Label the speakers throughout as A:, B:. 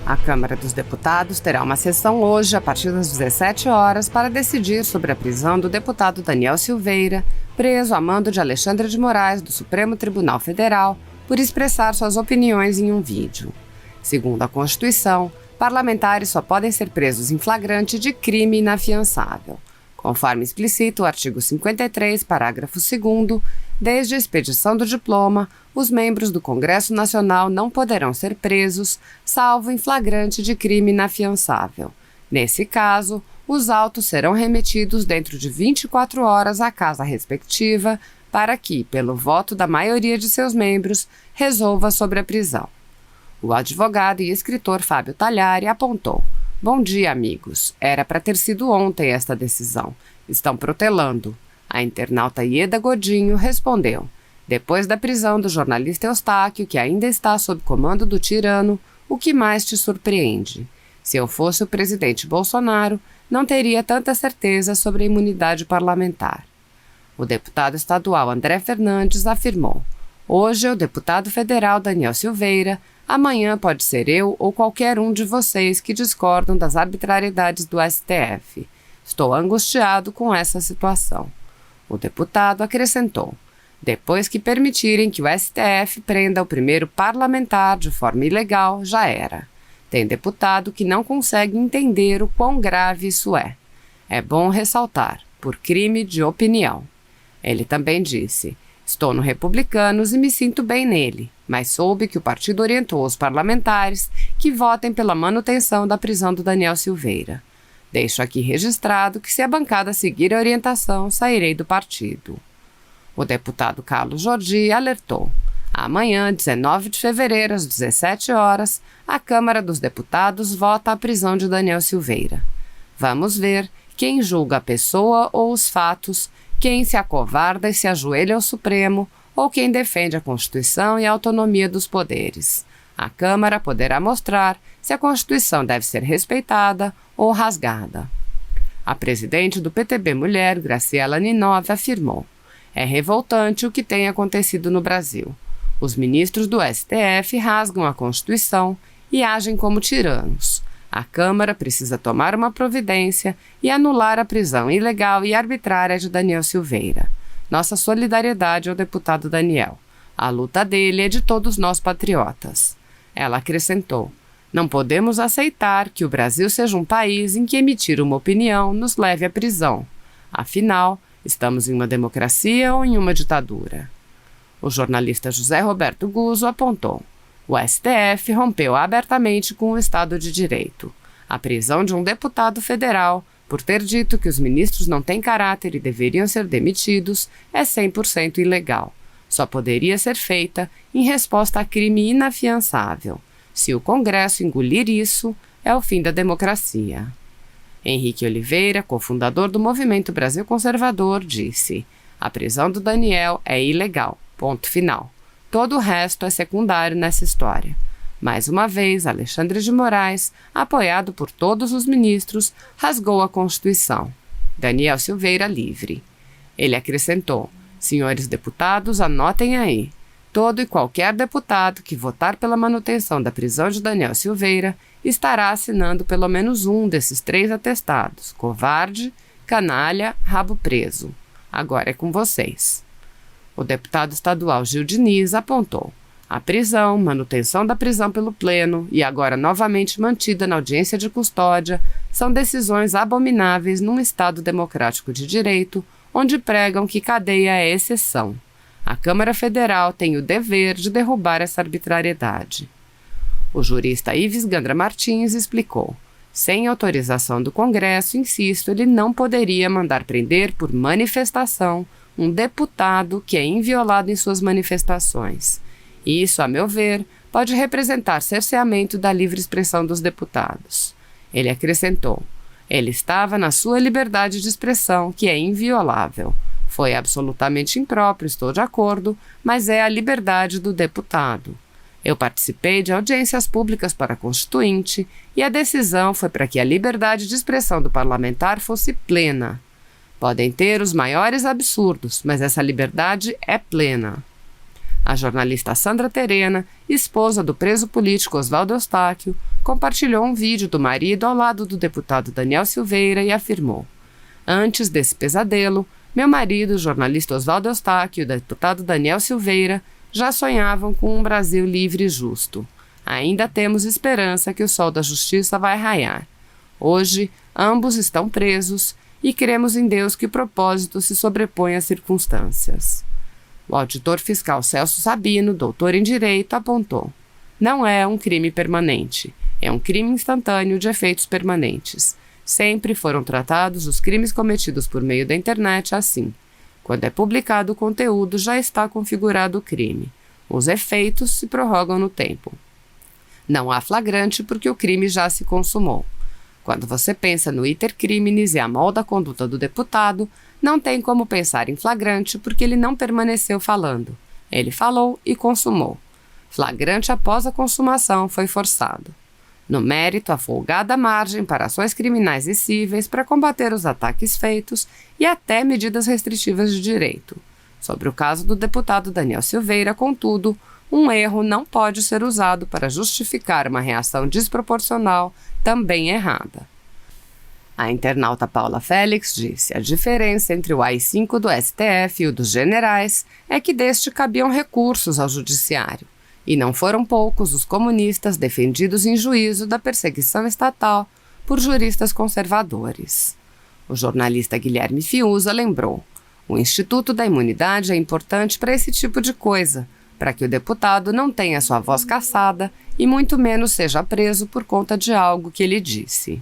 A: A Câmara dos Deputados terá uma sessão hoje, a partir das 17 horas, para decidir sobre a prisão do deputado Daniel Silveira, preso a mando de Alexandre de Moraes, do Supremo Tribunal Federal, por expressar suas opiniões em um vídeo. Segundo a Constituição, parlamentares só podem ser presos em flagrante de crime inafiançável. Conforme explicita o artigo 53, parágrafo 2º, desde a expedição do diploma, os membros do Congresso Nacional não poderão ser presos, salvo em flagrante de crime inafiançável. Nesse caso, os autos serão remetidos dentro de 24 horas à casa respectiva para que, pelo voto da maioria de seus membros, resolva sobre a prisão. O advogado e escritor Fábio Talhari apontou: "Bom dia, amigos. Era para ter sido ontem esta decisão. Estão protelando." A internauta Ieda Godinho respondeu: "Depois da prisão do jornalista Eustáquio, que ainda está sob comando do tirano, o que mais te surpreende? Se eu fosse o presidente Bolsonaro, não teria tanta certeza sobre a imunidade parlamentar." O deputado estadual André Fernandes afirmou: "Hoje é o deputado federal Daniel Silveira, amanhã pode ser eu ou qualquer um de vocês que discordam das arbitrariedades do STF. Estou angustiado com essa situação." O deputado acrescentou: "Depois que permitirem que o STF prenda o primeiro parlamentar de forma ilegal, já era. Tem deputado que não consegue entender o quão grave isso é. É bom ressaltar, por crime de opinião." Ele também disse: "Estou no Republicanos e me sinto bem nele, mas soube que o partido orientou os parlamentares que votem pela manutenção da prisão do Daniel Silveira. Deixo aqui registrado que, se a bancada seguir a orientação, sairei do partido." O deputado Carlos Jordi alertou: "Amanhã, 19 de fevereiro, às 17 horas, a Câmara dos Deputados vota a prisão de Daniel Silveira. Vamos ver quem julga a pessoa ou os fatos, quem se acovarda e se ajoelha ao Supremo, ou quem defende a Constituição e a autonomia dos poderes. A Câmara poderá mostrar se a Constituição deve ser respeitada ou rasgada." A presidente do PTB Mulher, Graciela Ninove, afirmou: "É revoltante o que tem acontecido no Brasil. Os ministros do STF rasgam a Constituição e agem como tiranos. A Câmara precisa tomar uma providência e anular a prisão ilegal e arbitrária de Daniel Silveira. Nossa solidariedade ao deputado Daniel. A luta dele é de todos nós patriotas." Ela acrescentou: "Não podemos aceitar que o Brasil seja um país em que emitir uma opinião nos leve à prisão. Afinal, estamos em uma democracia ou em uma ditadura?" O jornalista José Roberto Guzzo apontou: "O STF rompeu abertamente com o Estado de Direito. A prisão de um deputado federal, por ter dito que os ministros não têm caráter e deveriam ser demitidos, é 100% ilegal. Só poderia ser feita em resposta a crime inafiançável. Se o Congresso engolir isso, é o fim da democracia." Henrique Oliveira, cofundador do Movimento Brasil Conservador, disse: "A prisão do Daniel é ilegal. Ponto final. Todo o resto é secundário nessa história." Mais uma vez, Alexandre de Moraes, apoiado por todos os ministros, rasgou a Constituição. Daniel Silveira livre. Ele acrescentou: "Senhores deputados, anotem aí. Todo e qualquer deputado que votar pela manutenção da prisão de Daniel Silveira estará assinando pelo menos um desses 3 atestados: covarde, canalha, rabo preso. Agora é com vocês." O deputado estadual Gil Diniz apontou: "A prisão, manutenção da prisão pelo Pleno e agora novamente mantida na audiência de custódia são decisões abomináveis num Estado democrático de direito, onde pregam que cadeia é exceção. A Câmara Federal tem o dever de derrubar essa arbitrariedade." O jurista Ives Gandra Martins explicou: "Sem autorização do Congresso, insisto, ele não poderia mandar prender por manifestação um deputado que é inviolado em suas manifestações. Isso, a meu ver, pode representar cerceamento da livre expressão dos deputados." Ele acrescentou: "Ele estava na sua liberdade de expressão, que é inviolável. Foi absolutamente impróprio, estou de acordo, mas é a liberdade do deputado. Eu participei de audiências públicas para a Constituinte e a decisão foi para que a liberdade de expressão do parlamentar fosse plena. Podem ter os maiores absurdos, mas essa liberdade é plena." A jornalista Sandra Terena, esposa do preso político Oswaldo Eustáquio, compartilhou um vídeo do marido ao lado do deputado Daniel Silveira e afirmou: "Antes desse pesadelo, meu marido, o jornalista Oswaldo Eustáquio e o deputado Daniel Silveira já sonhavam com um Brasil livre e justo. Ainda temos esperança que o sol da justiça vai raiar. Hoje, ambos estão presos e cremos em Deus que o propósito se sobrepõe às circunstâncias." O auditor fiscal Celso Sabino, doutor em Direito, apontou: "Não é um crime permanente, é um crime instantâneo de efeitos permanentes. Sempre foram tratados os crimes cometidos por meio da internet assim. Quando é publicado o conteúdo, já está configurado o crime. Os efeitos se prorrogam no tempo. Não há flagrante porque o crime já se consumou. Quando você pensa no iter criminis e a mol da conduta do deputado, não tem como pensar em flagrante porque ele não permaneceu falando. Ele falou e consumou. Flagrante após a consumação foi forçado. No mérito, a folgada margem para ações criminais e cíveis para combater os ataques feitos e até medidas restritivas de direito. Sobre o caso do deputado Daniel Silveira, contudo, um erro não pode ser usado para justificar uma reação desproporcional, também errada." A internauta Paula Félix disse: "A diferença entre o AI-5 do STF e o dos generais é que deste cabiam recursos ao judiciário. E não foram poucos os comunistas defendidos em juízo da perseguição estatal por juristas conservadores." O jornalista Guilherme Fiuza lembrou: "O Instituto da Imunidade é importante para esse tipo de coisa, para que o deputado não tenha sua voz cassada e muito menos seja preso por conta de algo que ele disse."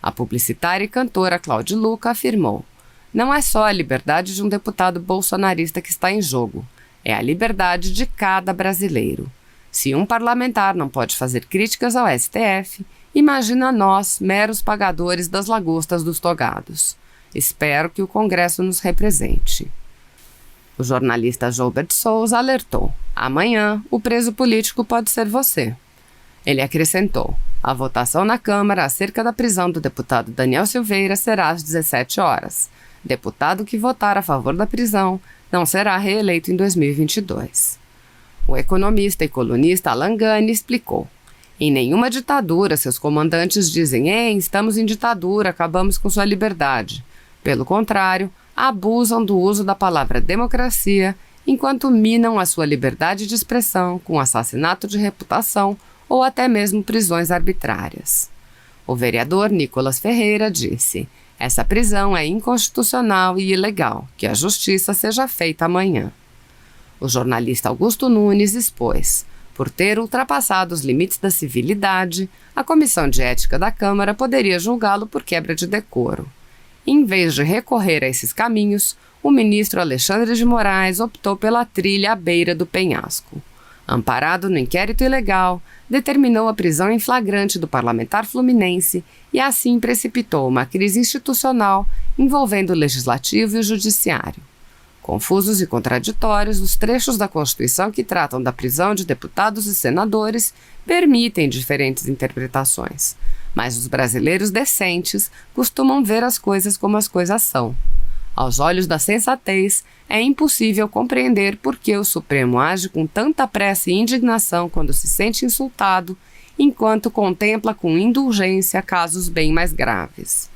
A: A publicitária e cantora Cláudia Luca afirmou: "Não é só a liberdade de um deputado bolsonarista que está em jogo. É a liberdade de cada brasileiro. Se um parlamentar não pode fazer críticas ao STF, imagina nós, meros pagadores das lagostas dos togados. Espero que o Congresso nos represente." O jornalista Gilberto Souza alertou: "Amanhã, o preso político pode ser você." Ele acrescentou: "A votação na Câmara acerca da prisão do deputado Daniel Silveira será às 17 horas. Deputado que votar a favor da prisão não será reeleito em 2022. O economista e colunista Alan Gani explicou: "Em nenhuma ditadura seus comandantes dizem: 'Ei, estamos em ditadura, acabamos com sua liberdade.' Pelo contrário, abusam do uso da palavra democracia enquanto minam a sua liberdade de expressão com assassinato de reputação ou até mesmo prisões arbitrárias." O vereador Nicolas Ferreira disse: "Essa prisão é inconstitucional e ilegal, que a justiça seja feita amanhã." O jornalista Augusto Nunes expôs: "Por ter ultrapassado os limites da civilidade, a Comissão de Ética da Câmara poderia julgá-lo por quebra de decoro. Em vez de recorrer a esses caminhos, o ministro Alexandre de Moraes optou pela trilha à beira do penhasco. Amparado no inquérito ilegal, determinou a prisão em flagrante do parlamentar fluminense e assim precipitou uma crise institucional envolvendo o legislativo e o judiciário. Confusos e contraditórios, os trechos da Constituição que tratam da prisão de deputados e senadores permitem diferentes interpretações, mas os brasileiros decentes costumam ver as coisas como as coisas são. Aos olhos da sensatez, é impossível compreender por que o Supremo age com tanta pressa e indignação quando se sente insultado, enquanto contempla com indulgência casos bem mais graves."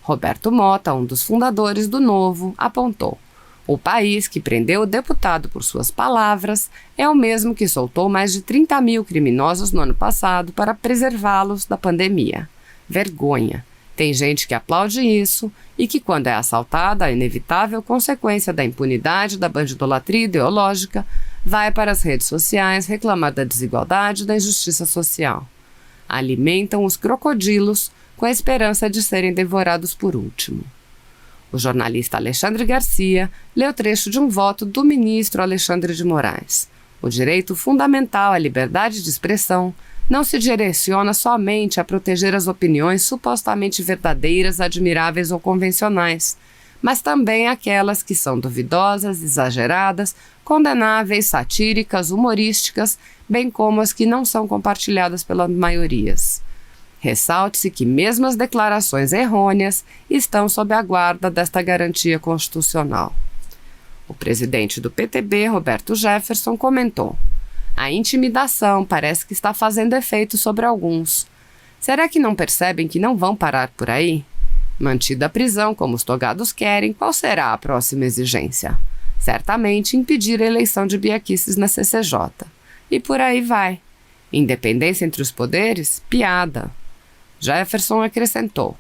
A: Roberto Mota, um dos fundadores do Novo, apontou: "O país que prendeu o deputado por suas palavras é o mesmo que soltou mais de 30 mil criminosos no ano passado para preservá-los da pandemia. Vergonha. Tem gente que aplaude isso e que, quando é assaltada, a inevitável consequência da impunidade da bandidolatria ideológica, vai para as redes sociais reclamar da desigualdade e da injustiça social. Alimentam os crocodilos com a esperança de serem devorados por último." O jornalista Alexandre Garcia leu trecho de um voto do ministro Alexandre de Moraes. "O direito fundamental à liberdade de expressão não se direciona somente a proteger as opiniões supostamente verdadeiras, admiráveis ou convencionais, mas também aquelas que são duvidosas, exageradas, condenáveis, satíricas, humorísticas, bem como as que não são compartilhadas pelas maiorias. Ressalte-se que mesmo as declarações errôneas estão sob a guarda desta garantia constitucional." O presidente do PTB, Roberto Jefferson, comentou: "A intimidação parece que está fazendo efeito sobre alguns. Será que não percebem que não vão parar por aí? Mantida a prisão como os togados querem, qual será a próxima exigência? Certamente impedir a eleição de Bia Kicis na CCJ. E por aí vai. Independência entre os poderes? Piada. Jefferson acrescentou.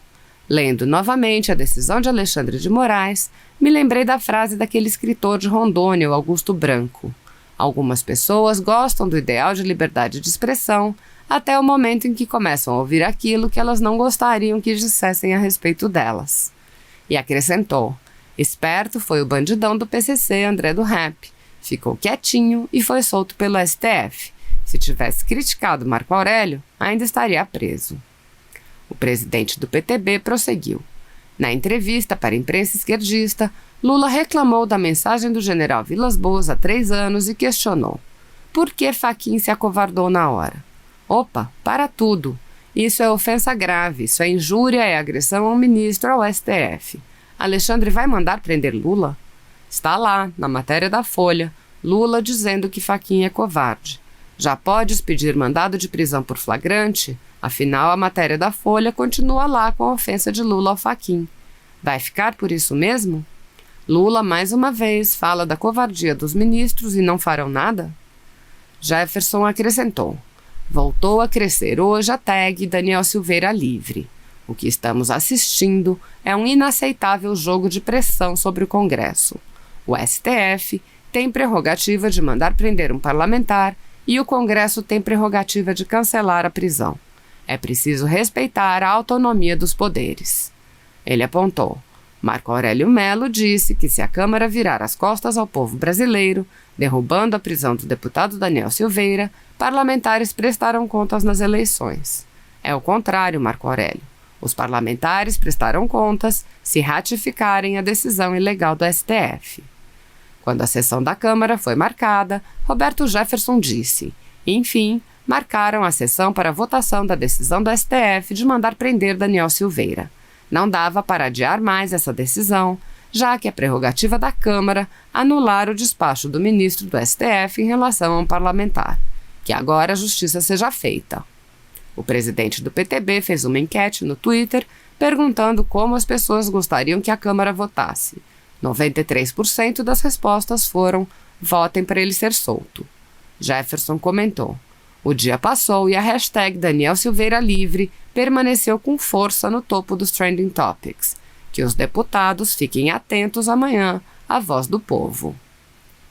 A: Lendo novamente a decisão de Alexandre de Moraes, me lembrei da frase daquele escritor de Rondônia, o Augusto Branco. Algumas pessoas gostam do ideal de liberdade de expressão até o momento em que começam a ouvir aquilo que elas não gostariam que dissessem a respeito delas. E acrescentou, esperto foi o bandidão do PCC, André do Rap. Ficou quietinho e foi solto pelo STF. Se tivesse criticado Marco Aurélio, ainda estaria preso. O presidente do PTB prosseguiu. Na entrevista para a imprensa esquerdista, Lula reclamou da mensagem do general Vilas Boas há 3 anos e questionou. Por que Fachin se acovardou na hora? Opa, para tudo. Isso é ofensa grave, isso é injúria, é agressão ao ministro, ao STF. Alexandre vai mandar prender Lula? Está lá, na matéria da Folha, Lula dizendo que Fachin é covarde. Já podes pedir mandado de prisão por flagrante? Afinal, a matéria da Folha continua lá com a ofensa de Lula ao Fachin. Vai ficar por isso mesmo? Lula, mais uma vez, fala da covardia dos ministros e não farão nada? Jefferson acrescentou. Voltou a crescer hoje a tag Daniel Silveira livre. O que estamos assistindo é um inaceitável jogo de pressão sobre o Congresso. O STF tem prerrogativa de mandar prender um parlamentar e o Congresso tem prerrogativa de cancelar a prisão. É preciso respeitar a autonomia dos poderes. Ele apontou. Marco Aurélio Melo disse que se a Câmara virar as costas ao povo brasileiro, derrubando a prisão do deputado Daniel Silveira, parlamentares prestarão contas nas eleições. É o contrário, Marco Aurélio. Os parlamentares prestarão contas se ratificarem a decisão ilegal do STF. Quando a sessão da Câmara foi marcada, Roberto Jefferson disse, enfim, marcaram a sessão para a votação da decisão do STF de mandar prender Daniel Silveira. Não dava para adiar mais essa decisão, já que é prerrogativa da Câmara anular o despacho do ministro do STF em relação a um parlamentar. Que agora a justiça seja feita. O presidente do PTB fez uma enquete no Twitter perguntando como as pessoas gostariam que a Câmara votasse. 93% das respostas foram votem para ele ser solto. Jefferson comentou. O dia passou e a hashtag Daniel Silveira Livre permaneceu com força no topo dos Trending Topics. Que os deputados fiquem atentos amanhã à voz do povo.